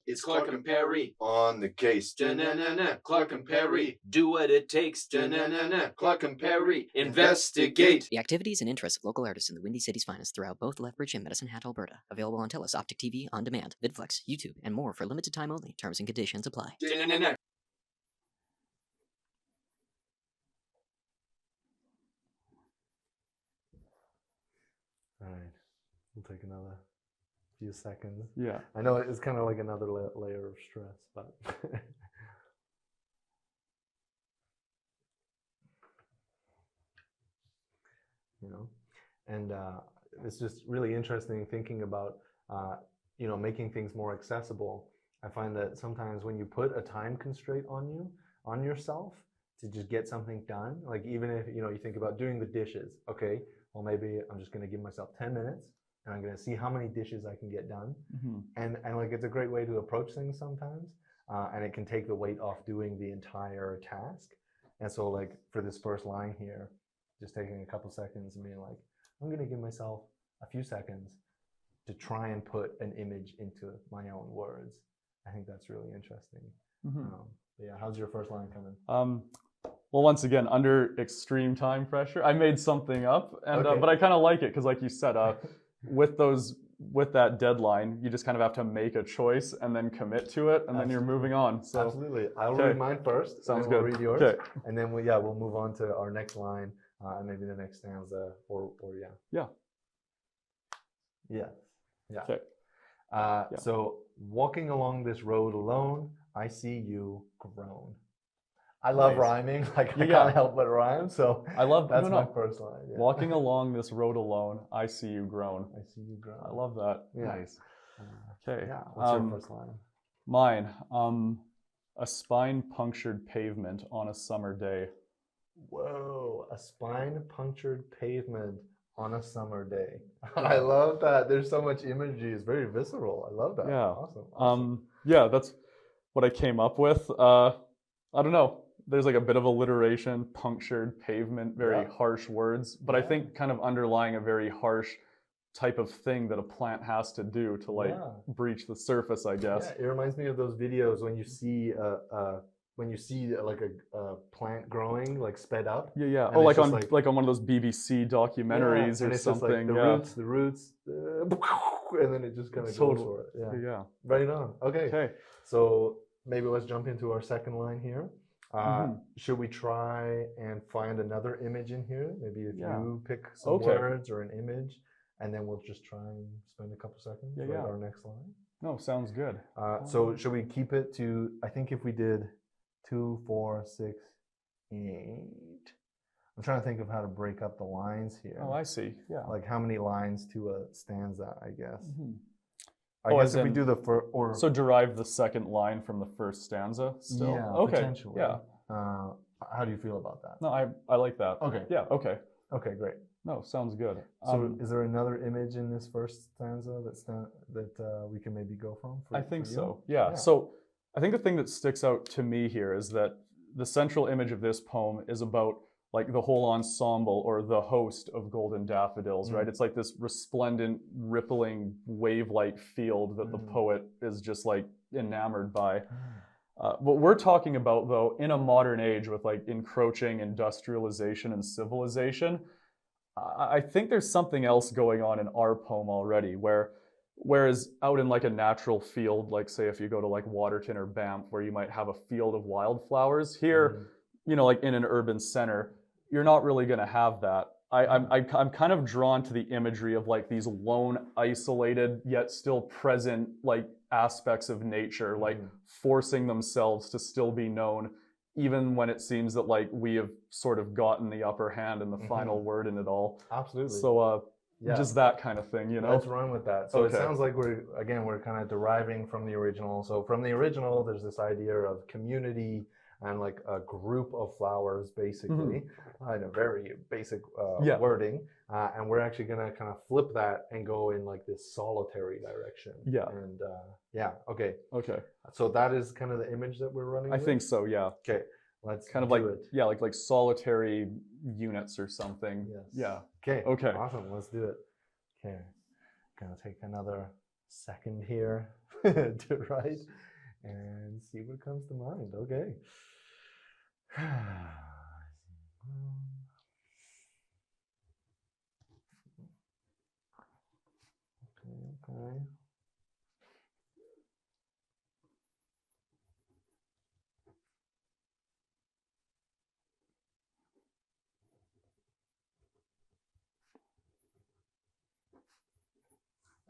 It's Clark and Perry on the case. Da-na-na-na. Clark and Perry do what it takes. Da-na-na-na. Clark and Perry investigate. The activities and interests of local artists in the Windy City's finest throughout both Lethbridge and Medicine Hat, Alberta. Available on TELUS Optic TV on demand, VidFlex, YouTube, and more for limited time only. Terms and conditions apply. Da-na-na-na. All right, we'll take another few seconds. Yeah. I know it's kind of like another layer of stress, but you know, and it's just really interesting thinking about you know, making things more accessible. I find that sometimes when you put a time constraint on yourself to just get something done, like even if you know you think about doing the dishes, okay, well maybe I'm just going to give myself 10 minutes and I'm going to see how many dishes I can get done. And like it's a great way to approach things sometimes, and it can take the weight off doing the entire task. And so like for this first line here, just taking a couple seconds and being like, I'm going to give myself a few seconds to try and put an image into my own words. I think that's really interesting. Yeah, how's your first line coming? Well, once again, under extreme time pressure, I made something up, and Okay. but I kind of like it because, like you said, with that deadline, you just kind of have to make a choice and then commit to it, and then you're moving on. So Absolutely. I'll okay. read mine first. Sounds and then good. We'll read yours, okay. and then we'll move on to our next line, and maybe the next stanza, or yeah. Okay. So walking along this road alone, I see you groan. I love rhyming. Like I can't help but rhyme. So I love that's my first line. Yeah. Walking along this road alone, I see you groan. I see you groan. I love that. Yeah. Nice. Okay. Yeah. What's your first line? Mine. A spine-punctured pavement on a summer day. Whoa! A spine-punctured pavement on a summer day. I love that. There's so much imagery. It's very visceral. I love that. Yeah. Awesome. Yeah, that's what I came up with. I don't know. There's like a bit of alliteration, punctured, pavement, very harsh words, but I think kind of underlying a very harsh type of thing that a plant has to do to like breach the surface, I guess. Yeah, it reminds me of those videos when you see like a plant growing like sped up. Yeah. Oh, like on one of those BBC documentaries or it's something. Just like the roots, and then it just kind of goes for it. Yeah. Right on. Okay. So maybe let's jump into our second line here. Should we try and find another image in here? Maybe if you pick some words or an image, and then we'll just try and spend a couple seconds with our next line. No, sounds good. So should we keep it to, I think if we did 2, 4, 6, 8. I'm trying to think of how to break up the lines here. Oh, I see. Yeah. Like how many lines to a stanza, I guess. I guess if we do the first, or so derive the second line from the first stanza still? Yeah, okay. Potentially. Yeah. How do you feel about that? No, I like that. Okay. Yeah, okay. Okay, great. No, sounds good. So is there another image in this first stanza that we can maybe go from? I think so. Yeah. So I think the thing that sticks out to me here is that the central image of this poem is about like the whole ensemble or the host of golden daffodils, right? It's like this resplendent, rippling, wave-like field that the poet is just like enamored by. What we're talking about, though, in a modern age with like encroaching industrialization and civilization, I think there's something else going on in our poem already, whereas out in like a natural field, like say if you go to like Waterton or Banff, where you might have a field of wildflowers, here, you know, like in an urban center, you're not really going to have that. I'm kind of drawn to the imagery of like these lone, isolated, yet still present like aspects of nature, like forcing themselves to still be known, even when it seems that like we have sort of gotten the upper hand and the final word in it all. Absolutely. So just that kind of thing, you know? Let's run with that. So it sounds like we're kind of deriving from the original. So from the original, there's this idea of community and like a group of flowers, basically, in a very basic wording. And we're actually going to kind of flip that and go in like this solitary direction. Yeah. And okay. So that is kind of the image that we're running with? I think so, yeah. Okay. Let's kind of like it. Yeah, like solitary units or something. Yes. Yeah. Okay. Okay. Awesome. Let's do it. Okay. Gonna take another second here to write and see what comes to mind. Okay. Okay.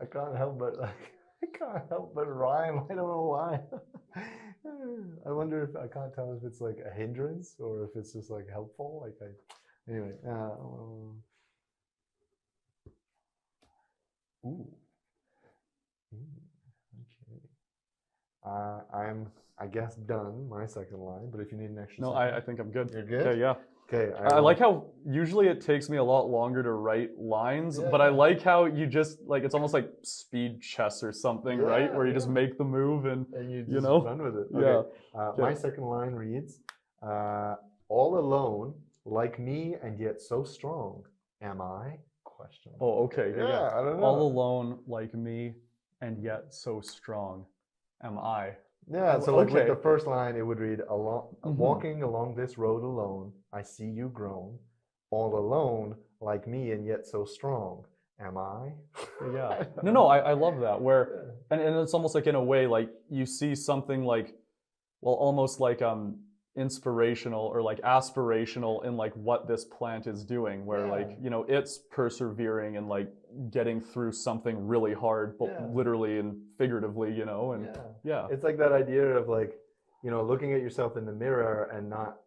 I can't help but rhyme. I don't know why. I wonder if I can't tell if it's like a hindrance or if it's just like helpful. Anyway. Ooh. Okay. I'm, I guess, done my second line. But if you need an extra, No, second, I think I'm good. you're good. Okay, yeah. Okay. I like how usually it takes me a lot longer to write lines, but I Yeah. like how you just like it's almost like speed chess or something, right? Yeah, Where you just yeah. make the move and you just you know? run with it. Yeah. Okay. My Okay. second line reads, "All alone, like me, and yet so strong. Am I?" Question. Oh, okay. Yeah, I don't know. All alone like me and yet so strong. Am I? Yeah, so like with Okay. the first line, it would read, Mhm. "Walking along this road alone, I see you grown. All alone, like me, and yet so strong. Am I?" Yeah. No, I love that. Where and it's almost like in a way like you see something like well almost like inspirational or like aspirational in like what this plant is doing where Yeah. like you know it's persevering and like getting through something really hard but Yeah. literally and figuratively you know and yeah. It's like that idea of like, looking at yourself in the mirror and not,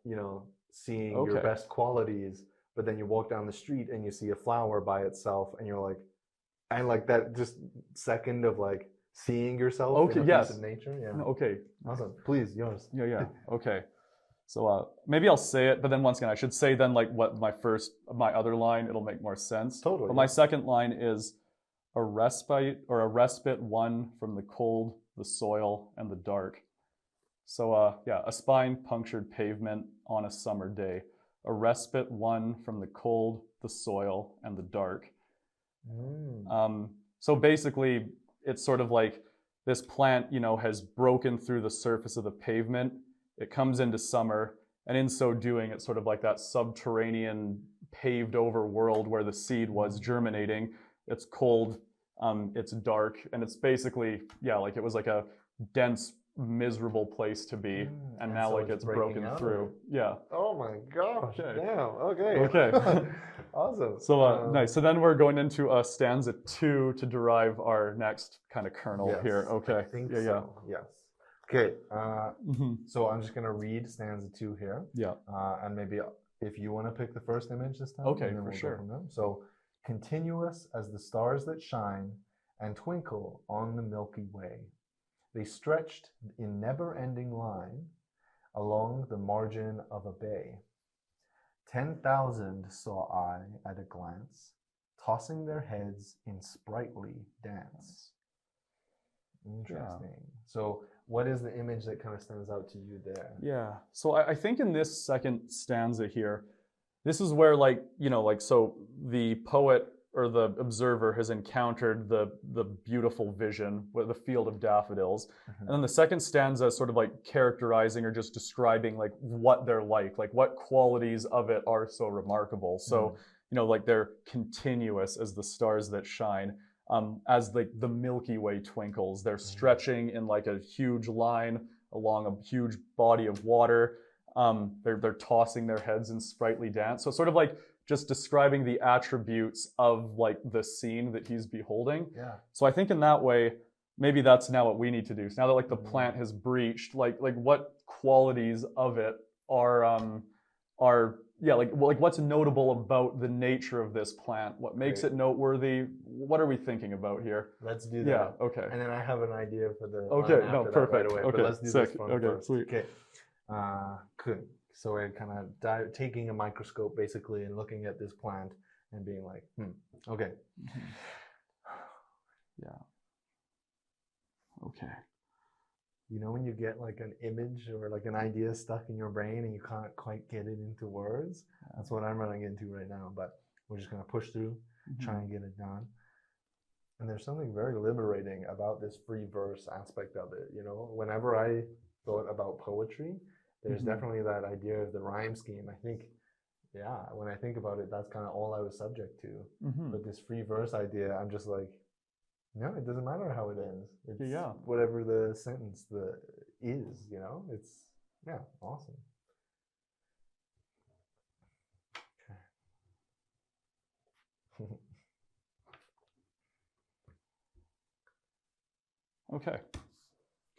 seeing your Okay. best qualities, but then you walk down the street and you see a flower by itself and you're like, and like that just second of like seeing yourself Okay, in a yes. piece of nature. Yeah. Okay. Awesome. Please, yours. Yeah. Okay. So maybe I'll say it, but then once again, I should say then like what my other line, it'll make more sense. Totally. But my second line is a respite won from the cold, the soil, and the dark. So yeah, a spine-punctured pavement on a summer day. A respite won from the cold, the soil, and the dark. So basically, it's sort of like this plant, has broken through the surface of the pavement. It comes into summer, and in so doing, it's sort of like that subterranean paved over world where the seed was germinating. It's cold, it's dark, and it's basically, yeah, like it was like a dense, miserable place to be, and now so like it's broken through. Yeah. Oh my gosh. Okay. Damn. Okay. Okay. Awesome. So nice. So then we're going into stanza 2 to derive our next kind of kernel Yes, here. Okay. I think Yeah. so. Yes. Okay. Mhm. So I'm just gonna read stanza 2 here. Yeah. And maybe if you want to pick the first image this time. Okay, and then for we'll sure. Go from there. So, continuous as the stars that shine and twinkle on the Milky Way, they stretched in never-ending line along the margin of a bay. 10,000 saw I at a glance, tossing their heads in sprightly dance. Interesting. So what is the image that kind of stands out to you there? Yeah. So I think in this second stanza here, this is where like, so the poet or the observer has encountered the beautiful vision, the field of daffodils. And then the second stanza is sort of like characterizing or just describing like what they're like what qualities of it are so remarkable. So, like they're continuous as the stars that shine. As like the Milky Way twinkles, they're stretching in like a huge line along a huge body of water. They're tossing their heads in sprightly dance. So sort of like just describing the attributes of like the scene that he's beholding. Yeah. So I think in that way, maybe that's now what we need to do. So now that like the plant has breached, like what qualities of it are what's notable about the nature of this plant? What makes it noteworthy? What are we thinking about here? Let's do that. Yeah. Okay. And then I have an idea for the Okay. line No. after that Perfect. right away. Okay. But let's do Sick. this one Okay. first. Sweet. Okay. Good. So we're kind of taking a microscope basically and looking at this plant and being like, okay. Yeah. Okay. You know when you get like an image or like an idea stuck in your brain and you can't quite get it into words? That's what I'm running into right now, but we're just going to push through, try and get it done. And there's something very liberating about this free verse aspect of it. You know, whenever I thought about poetry, there's definitely that idea of the rhyme scheme. I think, yeah, when I think about it, that's kind of all I was subject to. But this free verse idea, I'm just like, no, it doesn't matter how it ends. It's whatever the sentence is, you know? It's, yeah, awesome. Okay.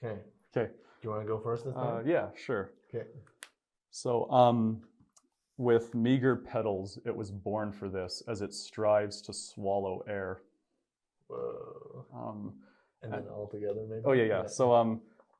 Okay. Okay. Do you want to go first this time? Yeah, sure. Okay. So, with meager petals, it was born for this, as it strives to swallow air. Whoa. And then all together, maybe? Oh, yeah. So,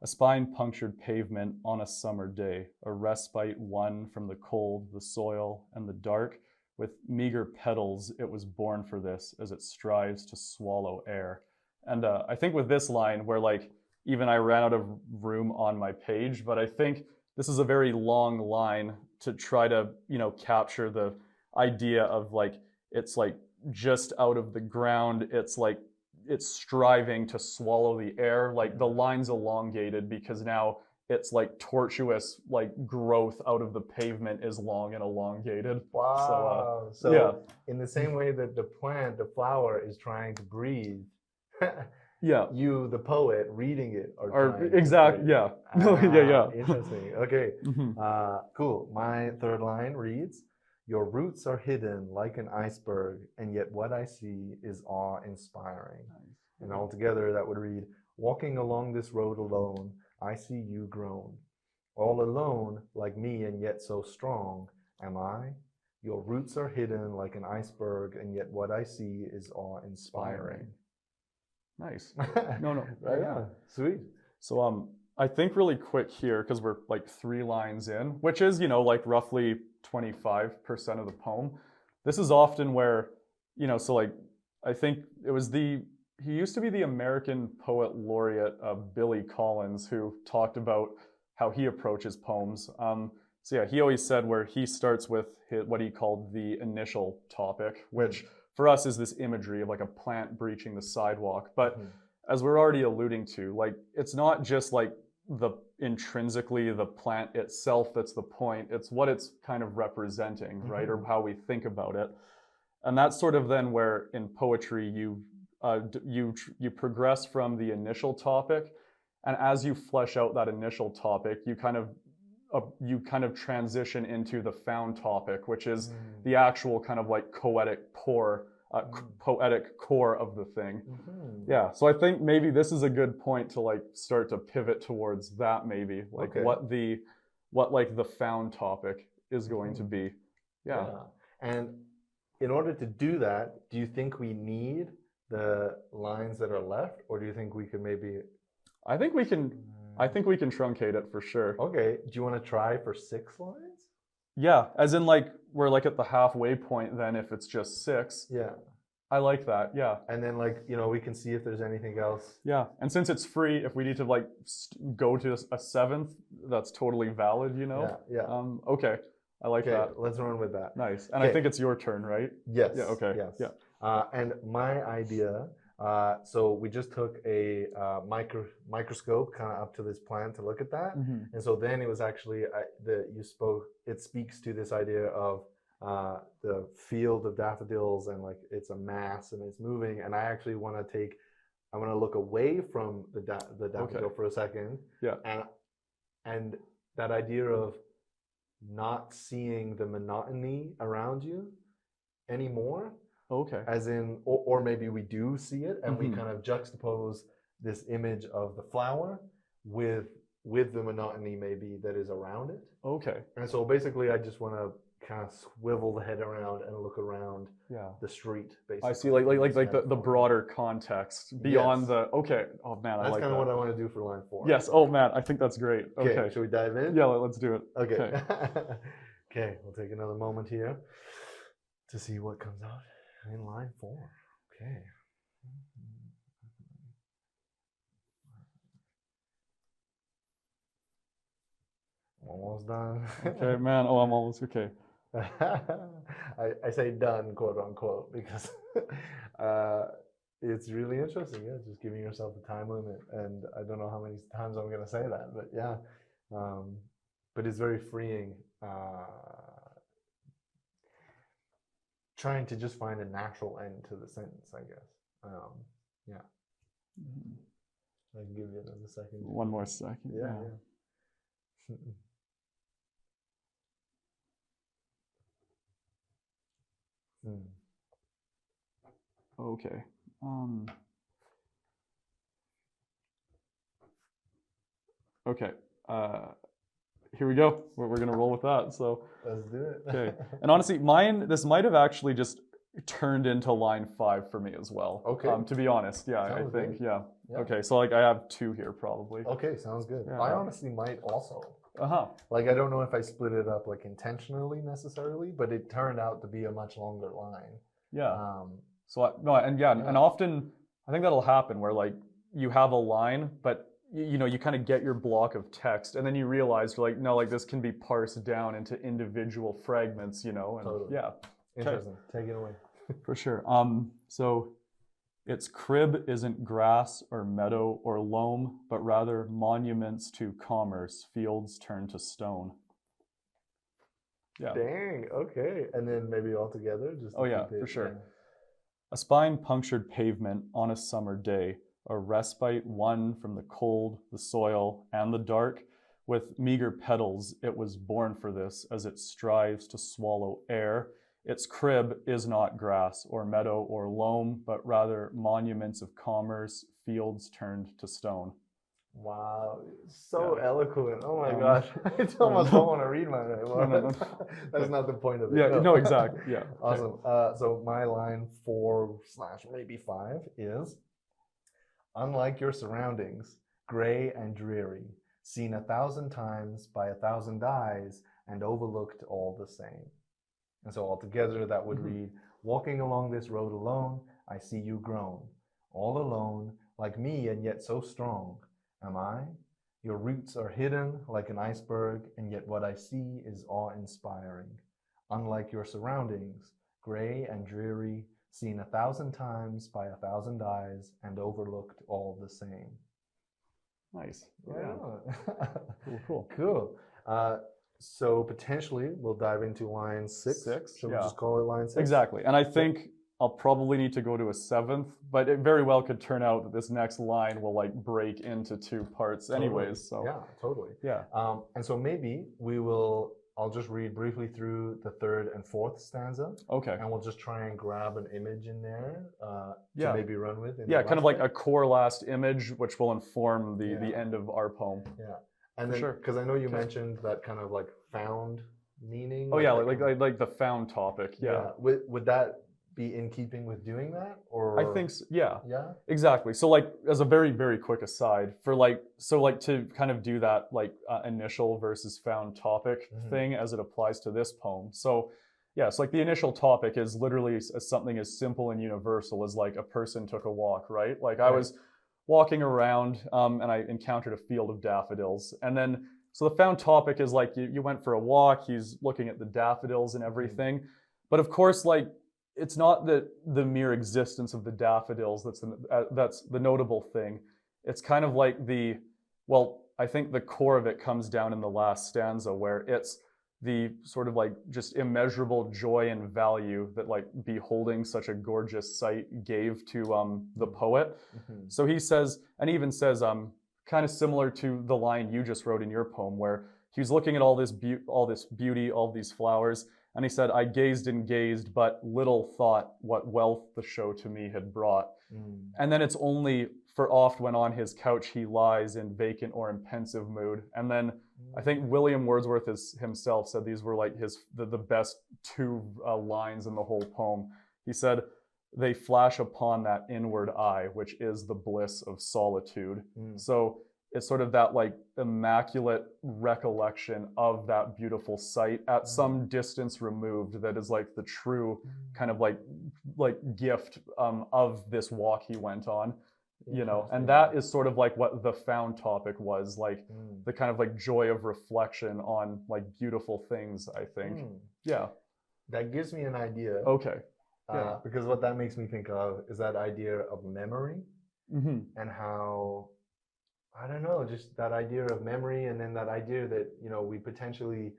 a spine-punctured pavement on a summer day, a respite won from the cold, the soil, and the dark. With meager petals, it was born for this, as it strives to swallow air. And I think with this line, where like even I ran out of room on my page, but I think this is a very long line to try to, you know, capture the idea of like, it's like just out of the ground. It's like, it's striving to swallow the air. Like the line's elongated because now it's like tortuous, like growth out of the pavement is long and elongated. Wow. So yeah. In the same way that the plant, the flower is trying to breathe, yeah, you, the poet, reading it are exactly, yeah. Yeah. Interesting. Okay. Cool. My third line reads, "Your roots are hidden like an iceberg, and yet what I see is awe-inspiring." Nice. And altogether that would read, "Walking along this road alone, I see you grown. All alone, like me, and yet so strong am I. Your roots are hidden like an iceberg, and yet what I see is awe-inspiring." Nice. No. Right. Yeah. Sweet. So I think really quick here, because we're like 3 lines in, which is, you know, like roughly 25% of the poem. This is often where, you know, so like I think it was he used to be the American poet laureate Billy Collins, who talked about how he approaches poems. So yeah, he always said where he starts with what he called the initial topic, which for us is this imagery of like a plant breaching the sidewalk. But as we're already alluding to, like it's not just like intrinsically the plant itself that's the point, it's what it's kind of representing, right? Or how we think about it. And that's sort of then where in poetry you progress from the initial topic, and as you flesh out that initial topic, you kind of transition into the found topic, which is the actual kind of like poetic core of the thing. Yeah, so I think maybe this is a good point to like start to pivot towards that, maybe like what like the found topic is going to be. Yeah. And in order to do that, do you think we need the lines that are left, or do you think we could maybe? I think we can truncate it for sure. Okay. Do you want to try for 6 lines? Yeah, as in like we're like at the halfway point then if it's just 6. Yeah. I like that, yeah. And then like, you know, we can see if there's anything else. Yeah, and since it's free, if we need to like go to a 7th, that's totally valid, you know? Yeah. Okay, I like that. Let's run with that. Nice, and I think it's your turn, right? Yes. Yeah, okay. Yes. Yeah. And my idea, so we just took a microscope kind of up to this plant to look at that. And so then it was actually, it speaks to this idea of the field of daffodils, and like it's a mass and it's moving. And I actually want to look away from the daffodil for a second. Yeah. And that idea of not seeing the monotony around you anymore. Okay. As in, or maybe we do see it, and we kind of juxtapose this image of the flower with the monotony maybe that is around it. Okay. And so basically, I just want to kind of swivel the head around and look around the street. Basically, I see, like the broader context beyond the. Okay. Oh man, I like that. That's kind of what I want to do for line 4. Yes. Oh man, I think that's great. Okay. Should we dive in? Yeah, let's do it. Okay. Okay. We'll take another moment here to see what comes out in line 4. Okay. Almost done. Okay, man. Oh, I'm almost okay. I say done, quote unquote, because it's really interesting. Yeah, just giving yourself a time limit, and I don't know how many times I'm going to say that, but yeah, but it's very freeing. Trying to just find a natural end to the sentence, I guess. Yeah. I can give you another second. One more second. Yeah. Okay. Okay. Here we go. We're gonna roll with that. So Let's do it. okay. And honestly, this might have actually just turned into line 5 for me as well. Okay. To be honest, yeah, Sounds I think, good. yeah. Okay, so like I have 2 here probably. Okay, sounds good. Yeah. I honestly might also. Like I don't know if I split it up like intentionally necessarily, but it turned out to be a much longer line. Yeah. And often I think that'll happen where like you have a line, but you kind of get your block of text, and then you realize like, no, like this can be parsed down into individual fragments, and Totally. yeah. Interesting. Take it away. For sure. So its crib isn't grass or meadow or loam, but rather monuments to commerce, fields turned to stone. Yeah. Dang. Okay. And then maybe all together. Just Oh yeah, for sure. A spine-punctured pavement on a summer day, a respite won from the cold, the soil, and the dark. With meager petals, it was born for this as it strives to swallow air. Its crib is not grass or meadow or loam, but rather monuments of commerce, fields turned to stone. Wow, so eloquent. Oh my gosh. I almost don't want to read mine anymore. That's not the point of it. Yeah, no, exactly. Yeah. Awesome. So my line 4/maybe 5 is, unlike your surroundings, gray and dreary, seen 1,000 times by 1,000 eyes and overlooked all the same. And so altogether that would read, walking along this road alone, I see you grown, all alone, like me and yet so strong. Am I? Your roots are hidden like an iceberg, and yet what I see is awe-inspiring. Unlike your surroundings, gray and dreary, seen 1,000 times by 1,000 eyes and overlooked all the same. Nice. Yeah. Cool. So potentially we'll dive into line 6. Should we just call it line 6? Exactly. And I think I'll probably need to go to a 7th, but it very well could turn out that this next line will like break into 2 parts anyways. So yeah, totally. Yeah. And so maybe I'll just read briefly through the 3rd and 4th stanza. Okay. And we'll just try and grab an image in there to maybe run with. Yeah, kind of like a core last image, which will inform the end of our poem. Yeah. And then, because I know you mentioned that kind of like found meaning. Oh yeah, like the found topic. Yeah. Would that be in keeping with doing that, or? I think so, yeah. Yeah. Exactly. So like as a very, very quick aside, to kind of do that like initial versus found topic thing as it applies to this poem. So yeah, it's like the initial topic is literally something as simple and universal as like a person took a walk, right? Like I was walking around and I encountered a field of daffodils. And then, so the found topic is like you went for a walk, he's looking at the daffodils and everything. But of course, like, it's not the mere existence of the daffodils that's the notable thing. It's kind of like I think the core of it comes down in the last stanza, where it's the sort of like just immeasurable joy and value that like beholding such a gorgeous sight gave to the poet. So he says, and he even says, kind of similar to the line you just wrote in your poem, where he's looking at all this beauty, all these flowers, and he said, I gazed and gazed, but little thought what wealth the show to me had brought. And then it's only for oft when on his couch he lies in vacant or in pensive mood. And then I think William Wordsworth himself said these were like the best 2 lines in the whole poem. He said, they flash upon that inward eye, which is the bliss of solitude. So it's sort of that like immaculate recollection of that beautiful sight at some distance removed that is like the true kind of like gift of this walk he went on. You know, and that is sort of like what the found topic was, like the kind of like joy of reflection on like beautiful things, I think. Yeah. That gives me an idea. Okay. Yeah. Because what that makes me think of is that idea of memory and how, I don't know, just that idea of memory, and then that idea that, you know, we potentially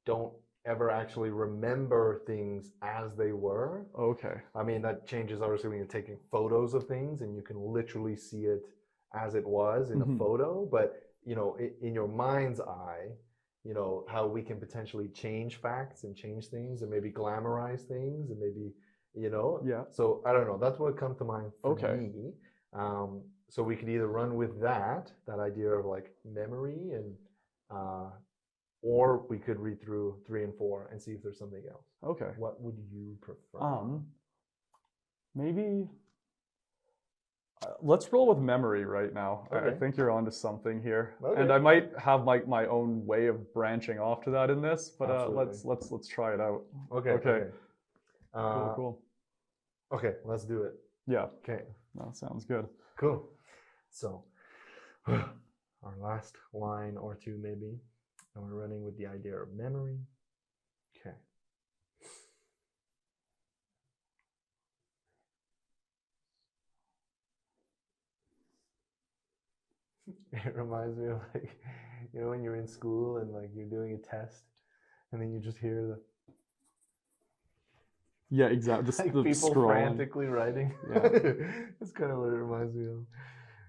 don't ever actually remember things as they were. Okay. I mean, that changes obviously when you're taking photos of things and you can literally see it as it was in a photo. But, you know, in your mind's eye, you know, how we can potentially change facts and change things and maybe glamorize things and maybe, you know. Yeah. So I don't know. That's what comes to mind for Okay. me. So we could either run with that idea of like memory, and or we could read through 3 and 4 and see if there's something else. Okay. What would you prefer? Maybe let's roll with memory right now. I Okay. think you're onto something here, Okay. and I might have my own way of branching off to that in this, but Absolutely. let's try it out. Okay. Okay. Cool. Cool. Okay, let's do it. Yeah. Okay. That sounds good. Cool. So our last line or two maybe, and we're running with the idea of memory. Okay. It reminds me of, like, you know, when you're in school and like you're doing a test and then you just hear the Yeah, exactly. like The people scrolling. frantically writing. Yeah. That's kind of what it reminds me of.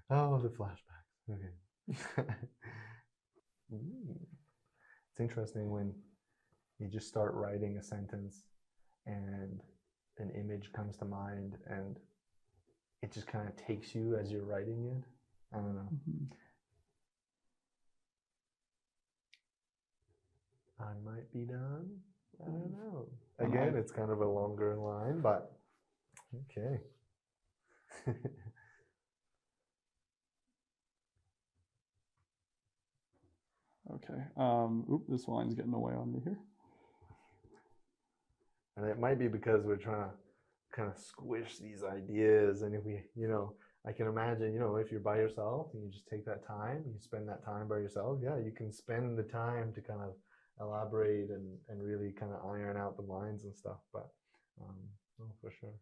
Oh, the flashbacks. Okay. It's interesting when you just start writing a sentence and an image comes to mind and it just kind of takes you as you're writing it. I don't know. I might be done. I don't know. Again, it's kind of a longer line, but okay. Okay. This line's getting away on me here. And it might be because we're trying to kind of squish these ideas. And if we, you know, I can imagine, you know, if you're by yourself and you just take that time, you spend that time by yourself, yeah, you can spend the time to kind of elaborate and really kind of iron out the lines and stuff. But, oh, for sure.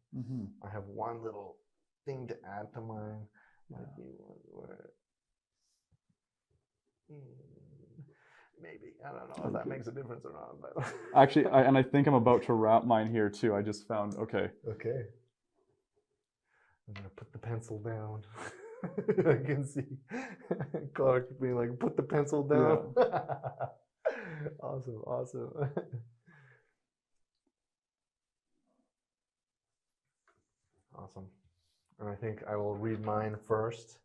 I have one little thing to add to mine. Might be one where maybe, I don't know if that makes a difference or not, but Actually, I think I'm about to wrap mine here too. I just found, okay. okay. I'm gonna put the pencil down. I can see Clark being like, put the pencil down. Awesome, awesome. Awesome. And I think I will read mine first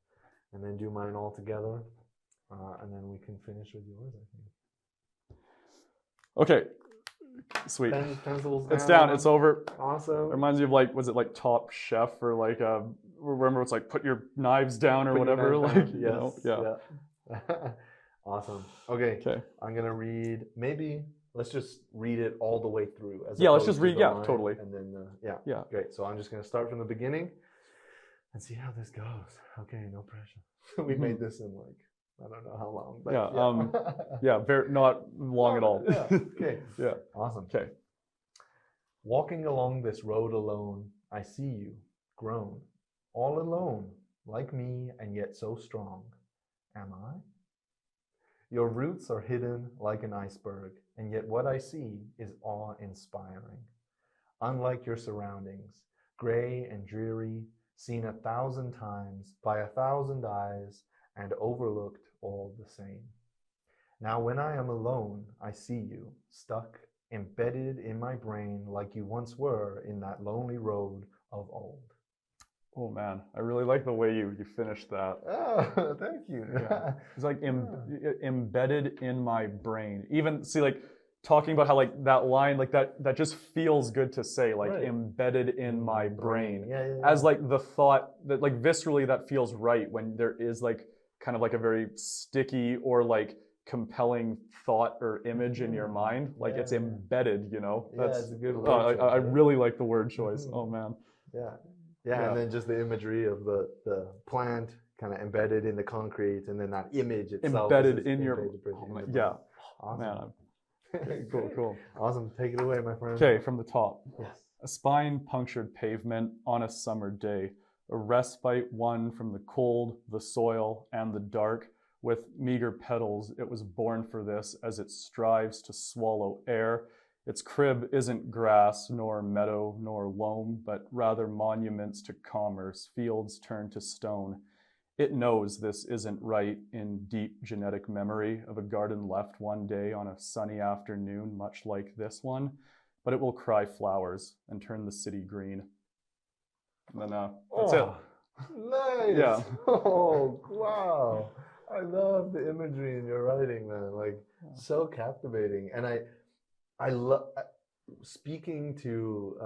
and then do mine all together. And then we can finish with yours, I think. Okay. Sweet. Pencils It's down. It's over. Awesome. Reminds me of, like, was it like Top Chef or like remember it's like put your knives down or Put your whatever. knife Like, down. you know, Yeah. Awesome. Okay. Okay. I'm gonna read. Maybe let's just read it all the way through. As Yeah, let's opposed just to read. the Yeah, line, totally. And then Yeah. Great. So I'm just gonna start from the beginning and see how this goes. Okay. No pressure. We made this in like, I don't know how long. But Yeah. Very not long at all. Yeah. Okay. Yeah. Awesome. Okay. Walking along this road alone, I see you, grown, all alone, like me, and yet so strong. Am I? Your roots are hidden like an iceberg, and yet what I see is awe-inspiring. Unlike your surroundings, gray and dreary, seen 1,000 times by 1,000 eyes, and overlooked all the same. Now when I am alone, I see you, stuck, embedded in my brain like you once were in that lonely road of old. Oh man, I really like the way you finished that. Oh, thank you. Yeah. It's like embedded in my brain. Even see, like, talking about how, like, that line, like that just feels good to say, like, Right. embedded in my brain. Yeah. As like the thought that, like, viscerally that feels right when there is like kind of like a very sticky or like compelling thought or image in your mind, like it's embedded, you know. Yeah, it's a good word choice, I right? really like the word choice. Oh man. Yeah, and then just the imagery of the plant kind of embedded in the concrete, and then that image itself Embedded is in your brain. yeah. Awesome. Man, cool. Awesome. Take it away, my friend. Okay, from the top. Yes. A spine-punctured pavement on a summer day, a respite won from the cold, the soil, and the dark. With meager petals, it was born for this as it strives to swallow air. Its crib isn't grass, nor meadow, nor loam, but rather monuments to commerce, fields turned to stone. It knows this isn't right in deep genetic memory of a garden left one day on a sunny afternoon, much like this one, but it will cry flowers and turn the city green. And then that's it. Nice. Yeah. Oh, wow. I love the imagery in your writing, man. Like, so captivating. And I love speaking to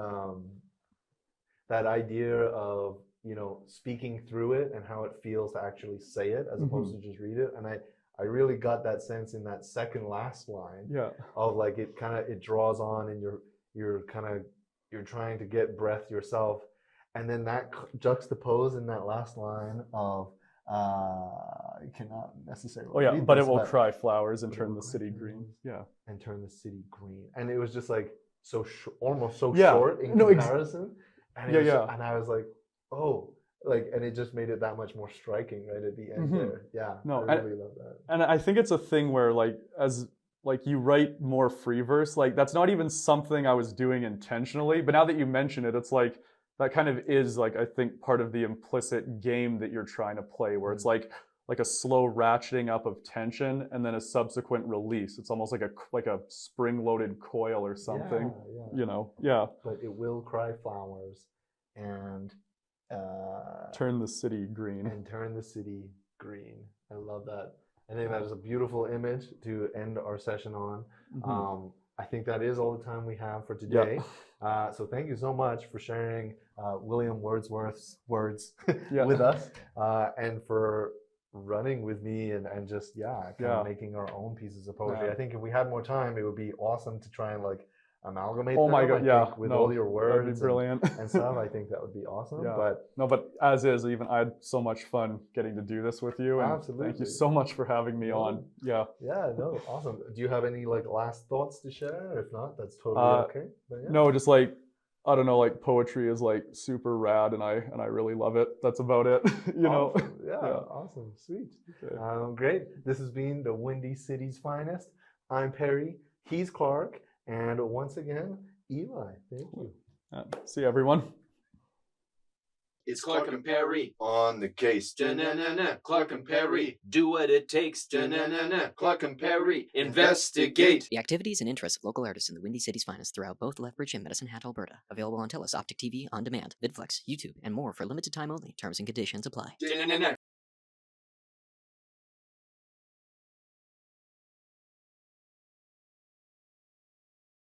that idea of, you know, speaking through it and how it feels to actually say it as opposed to just read it. And I really got that sense in that second last line of like it draws on and you're trying to get breath yourself. And then that juxtaposed in that last line of you cannot necessarily but it will cry flowers and turn the city green. And turn the city green. And it was just like so almost so short in comparison. And and I was like, oh, like, and it just made it that much more striking right at the end there. Yeah. No, I really love that. And I think it's a thing where like as like you write more free verse, like that's not even something I was doing intentionally, but now that you mention it, it's like that kind of is like I think part of the implicit game that you're trying to play, where it's like a slow ratcheting up of tension and then a subsequent release. It's almost like a spring-loaded coil or something. You know, But it will cry flowers and turn the city green. And turn the city green. I love that. I think that is a beautiful image to end our session on. I think that is all the time we have for today. So thank you so much for sharing William Wordsworth's words with us and for running with me and just kind of making our own pieces of poetry. I think if we had more time, it would be awesome to try and like amalgamate them, with all your words brilliant. and stuff. I think that would be awesome. But as is, even I had so much fun getting to do this with you. And absolutely. Thank you so much for having me on. Awesome. Do you have any like last thoughts to share? If not, that's totally okay. But, no, just like I don't know, like poetry is like super rad and I really love it. That's about it. you know. Awesome. Sweet. Okay. Great. This has been the Windy City's Finest. I'm Perry. He's Clark. And once again, Eli, thank you. See everyone. It's Clark and Perry on the case. Clark and Perry do what it takes. Clark and Perry investigate. The activities and interests of local artists in the Windy City's Finest throughout both Lethbridge and Medicine Hat, Alberta. Available on TELUS Optic TV on demand, VidFlex, YouTube, and more for limited time only. Terms and conditions apply.